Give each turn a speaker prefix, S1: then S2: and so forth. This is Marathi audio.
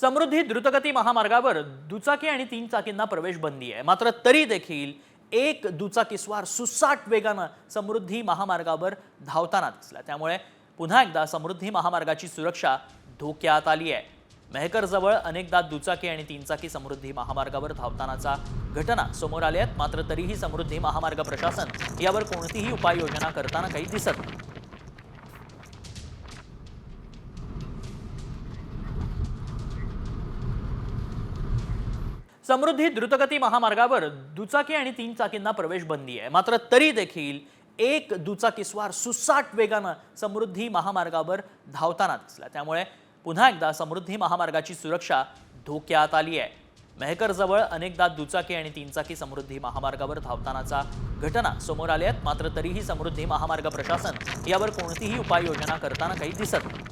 S1: समृद्धी द्रुतगती महामार्गावर दुचाकी आणि 3 चाकींना प्रवेश बंदी आहे। मात्र तरी देखील एक दुचाकीस्वार सुसाट वेगाने समृद्धी महामार्गावर धावताना दिसला। त्यामुळे पुन्हा एकदा समृद्धी महामार्गाची सुरक्षा धोक्यात आली आहे। मेहकर जवळ अनेकदा दुचाकी आणि 3 चाकी समृद्धी महामार्गावर धावतानाचा घटना समोर आल्या आहेत। मात्र तरीही समृद्धी महामार्ग प्रशासन यावर कोणतीही उपाययोजना करताना काही दिसत नाही। समृद्धी द्रुतगती महामार्गावर दुचाकी आणि 3 चाकींना प्रवेश बंदी आहे। मात्र तरी देखील एक दुचाकीस्वार सुसाट वेगाने समृद्धी महामार्गावर धावताना दिसला। त्यामुळे पुन्हा एकदा समृद्धी महामार्गाची सुरक्षा धोक्यात आली आहे। मेहकर जवळ अनेकदा दुचाकी आणि 3 चाकी समृद्धी महामार्गावर धावतानाचा घटना समोर आल्या आहेत। मात्र तरीही समृद्धी महामार्ग प्रशासन यावर कोणतीही उपाययोजना करताना काही दिसत नाही।